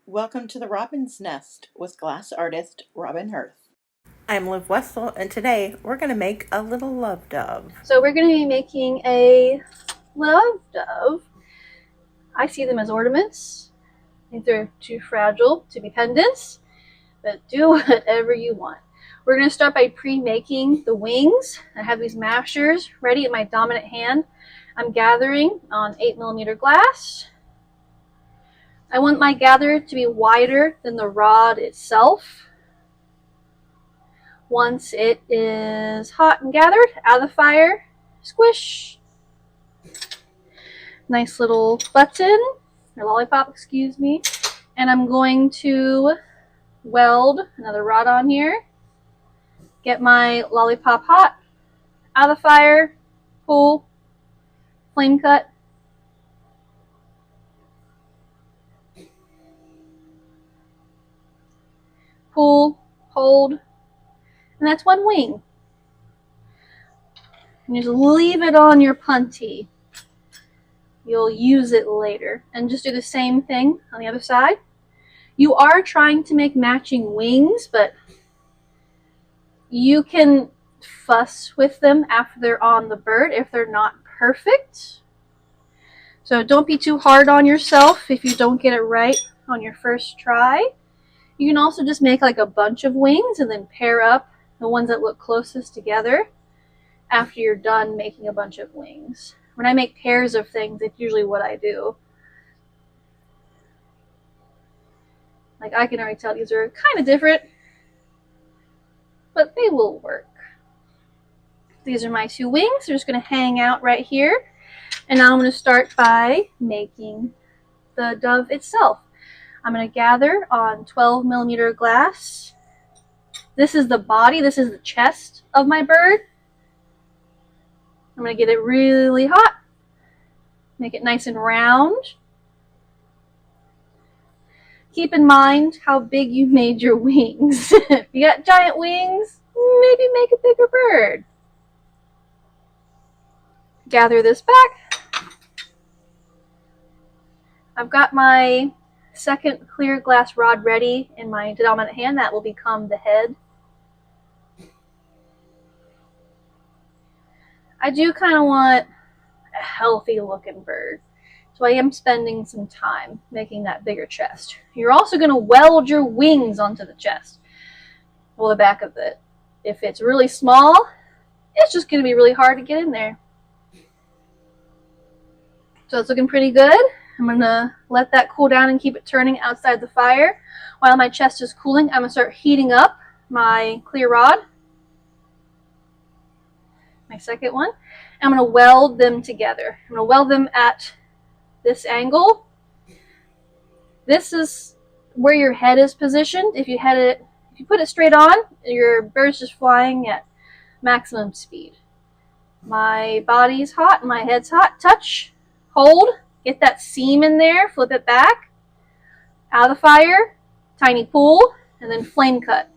Welcome to the Robin's Nest with glass artist Robin Hoerth. I'm Liv Wessel, and today we're going to make a little love dove. So we're going to be making a love dove. I see them as ornaments. I think they're too fragile to be pendants, but do whatever you want. We're going to start by pre-making the wings. I have these mashers ready in my dominant hand. I'm gathering on 8mm glass. I want my gather to be wider than the rod itself. Once it is hot and gathered, out of the fire, squish. Nice little button, or lollipop, excuse me. And I'm going to weld another rod on here. Get my lollipop hot, out of the fire, pull, flame cut. Pull, hold, and that's one wing. And just leave it on your punty. You'll use it later. And just do the same thing on the other side. You are trying to make matching wings, but you can fuss with them after they're on the bird if they're not perfect. So don't be too hard on yourself if you don't get it right on your first try. You can also just make like a bunch of wings and then pair up the ones that look closest together after you're done making a bunch of wings. When I make pairs of things, it's usually what I do. Like I can already tell these are kind of different, but they will work. These are my two wings. They're just going to hang out right here. And now I'm going to start by making the dove itself. I'm going to gather on 12mm glass. This is the body. This is the chest of my bird. I'm going to get it really hot. Make it nice and round. Keep in mind how big you made your wings. If you got giant wings, maybe make a bigger bird. Gather this back. I've got my second clear glass rod ready in my dominant hand. That will become the head. I do kind of want a healthy looking bird, so I am spending some time making that bigger chest. You're also going to weld your wings onto the chest, well, the back of it. If it's really small, it's just going to be really hard to get in there. So it's looking pretty good. I'm going to let that cool down and keep it turning outside the fire. While my chest is cooling, I'm going to start heating up my clear rod. My second one. I'm going to weld them together. I'm going to weld them at this angle. This is where your head is positioned. If you put it straight on, your bird's just flying at maximum speed. My body's hot, my head's hot. Touch, hold, get that seam in there, flip it back, out of the fire, tiny pull, and then flame cut.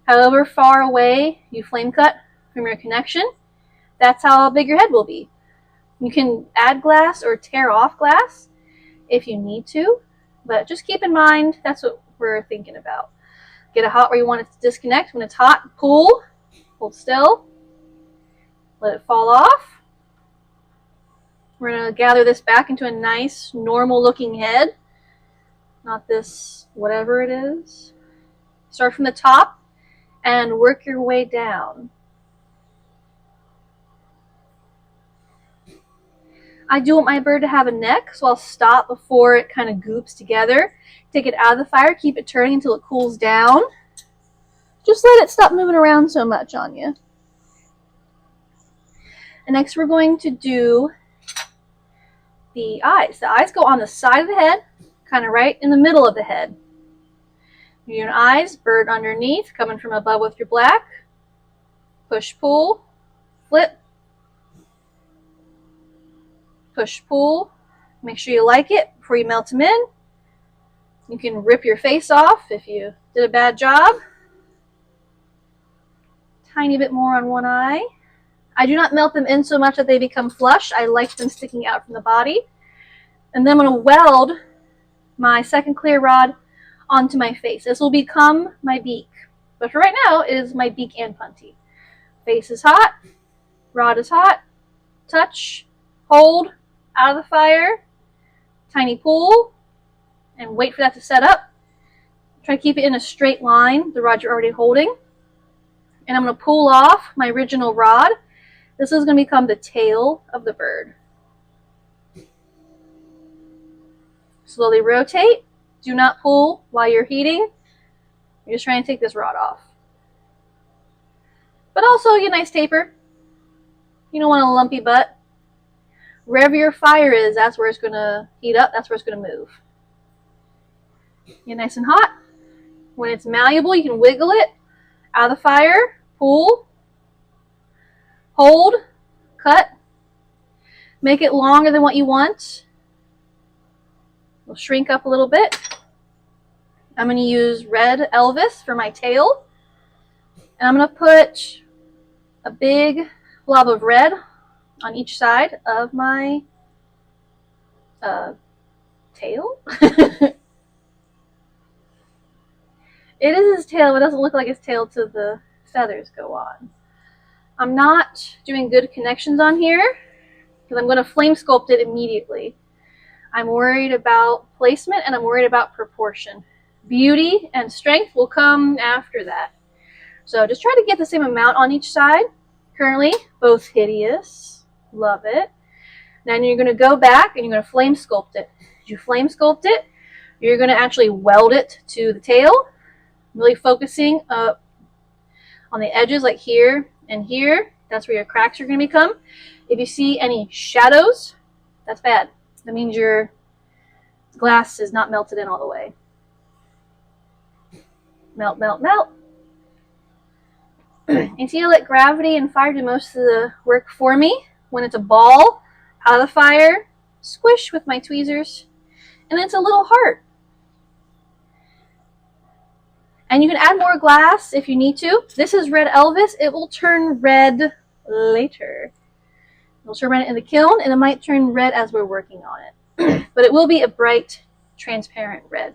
However far away you flame cut from your connection, that's how big your head will be. You can add glass or tear off glass if you need to, but just keep in mind that's what we're thinking about. Get it hot where you want it to disconnect. When it's hot, pull, hold still, let it fall off. We're going to gather this back into a nice, normal looking head, not this whatever it is. Start from the top and work your way down. I do want my bird to have a neck, so I'll stop before it kind of goops together. Take it out of the fire, keep it turning until it cools down. Just let it stop moving around so much on you. And next we're going to do the eyes. The eyes go on the side of the head, kind of right in the middle of the head. Your eyes, bird underneath, coming from above with your black. Push, pull, flip. Push, pull. Make sure you like it before you melt them in. You can rip your face off if you did a bad job. Tiny bit more on one eye. I do not melt them in so much that they become flush. I like them sticking out from the body. And then I'm going to weld my second clear rod onto my face. This will become my beak. But for right now, it is my beak and punty. Face is hot, rod is hot, touch, hold, out of the fire, tiny pull, and wait for that to set up. Try to keep it in a straight line, the rod you're already holding. And I'm going to pull off my original rod. This is going to become the tail of the bird. Slowly rotate. Do not pull while you're heating. You're just trying to take this rod off. But also get a nice taper. You don't want a lumpy butt. Wherever your fire is, that's where it's going to heat up. That's where it's going to move. Get nice and hot. When it's malleable, you can wiggle it out of the fire, pull, hold, cut. Make it longer than what you want. It'll shrink up a little bit. I'm going to use red Elvis for my tail. And I'm going to put a big blob of red on each side of my tail. It is his tail, but it doesn't look like his tail till the feathers go on. I'm not doing good connections on here because I'm going to flame sculpt it immediately. I'm worried about placement and I'm worried about proportion. Beauty and strength will come after that. So just try to get the same amount on each side. Currently, both hideous. Love it. Now you're going to go back and you're going to flame sculpt it. As you flame sculpt it, you're going to actually weld it to the tail. Really focusing up on the edges like here and here. That's where your cracks are going to become. If you see any shadows, that's bad. That means your glass is not melted in all the way. Melt, melt, melt. And see, I let gravity and fire do most of the work for me. When it's a ball, out of the fire, squish with my tweezers, and it's a little heart. And you can add more glass if you need to. This is red Elvis. It will turn red later. It'll turn red in the kiln, and it might turn red as we're working on it. But it will be a bright, transparent red.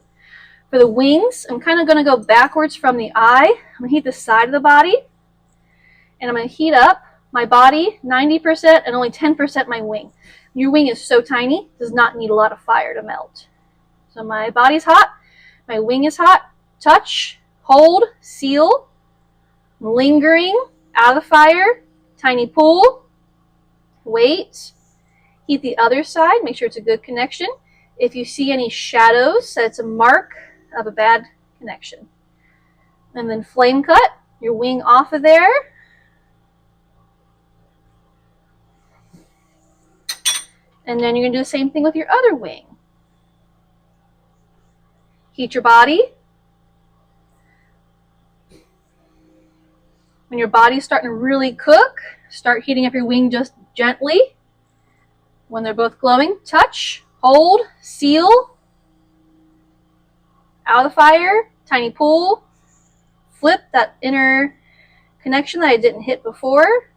For the wings, I'm kind of going to go backwards from the eye. I'm going to heat the side of the body. And I'm going to heat up my body 90% and only 10% my wing. Your wing is so tiny, it does not need a lot of fire to melt. So my body's hot, my wing is hot. Touch, hold, seal, lingering, out of the fire, tiny pull, wait, heat the other side, make sure it's a good connection. If you see any shadows, that's a mark of a bad connection. And then flame cut your wing off of there. And then you're going to do the same thing with your other wing. Heat your body. When your body's starting to really cook, start heating up your wing just gently. When they're both glowing, touch, hold, seal, out of the fire, tiny pull, flip that inner connection that I didn't hit before,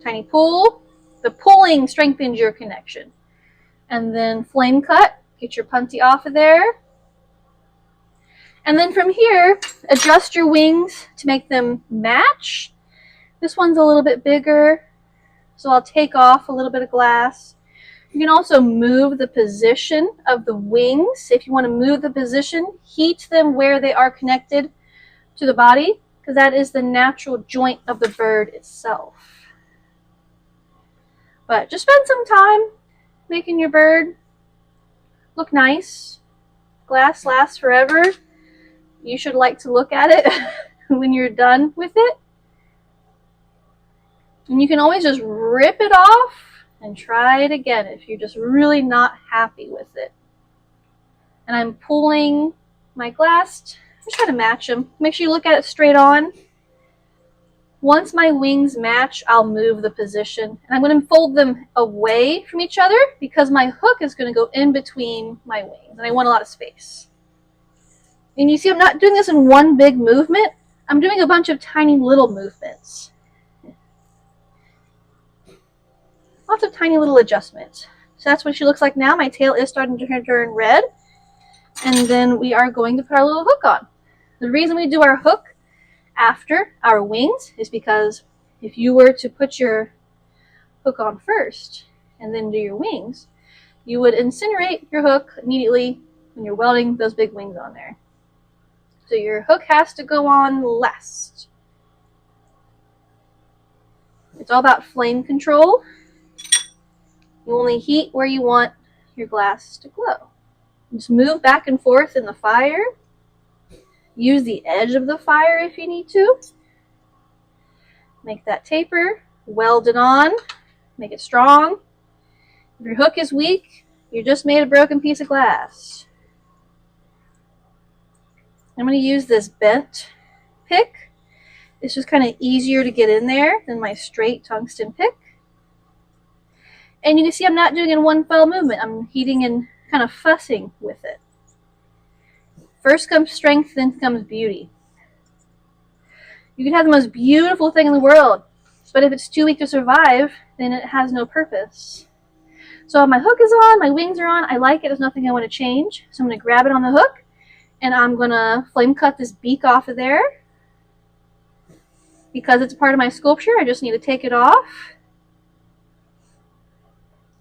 tiny pull. The pulling strengthens your connection. And then flame cut, get your punty off of there. And then from here, adjust your wings to make them match. This one's a little bit bigger, so I'll take off a little bit of glass. You can also move the position of the wings. If you want to move the position, heat them where they are connected to the body, because that is the natural joint of the bird itself. But just spend some time making your bird look nice. Glass lasts forever. You should like to look at it when you're done with it. And you can always just rip it off and try it again if you're just really not happy with it. And I'm pulling my glass. I'm trying to match them. Make sure you look at it straight on. Once my wings match, I'll move the position. And I'm going to fold them away from each other because my hook is going to go in between my wings. And I want a lot of space. And you see I'm not doing this in one big movement. I'm doing a bunch of tiny little movements. Lots of tiny little adjustments. So that's what she looks like now. My tail is starting to turn red. And then we are going to put our little hook on. The reason we do our hook after our wings is because if you were to put your hook on first and then do your wings, you would incinerate your hook immediately when you're welding those big wings on there. So your hook has to go on last. It's all about flame control. You only heat where you want your glass to glow. Just move back and forth in the fire. Use the edge of the fire if you need to. Make that taper. Weld it on. Make it strong. If your hook is weak, you just made a broken piece of glass. I'm going to use this bent pick. It's just kind of easier to get in there than my straight tungsten pick. And you can see I'm not doing it in one fell movement. I'm heating and kind of fussing with it. First comes strength, then comes beauty. You can have the most beautiful thing in the world, but if it's too weak to survive, then it has no purpose. So my hook is on, my wings are on, I like it, there's nothing I want to change. So I'm going to grab it on the hook, and I'm going to flame cut this beak off of there. Because it's part of my sculpture, I just need to take it off.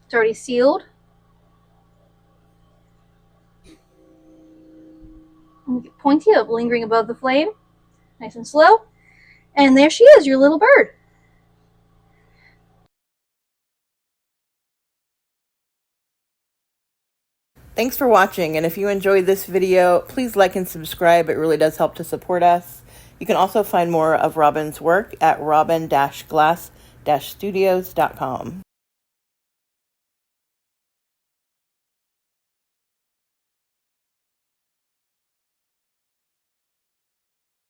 It's already sealed. Get pointy up, lingering above the flame. Nice and slow. And there she is, your little bird. Thanks for watching, and if you enjoyed this video, please like and subscribe. It really does help to support us. You can also find more of Robin's work at robin-glass-studios.com.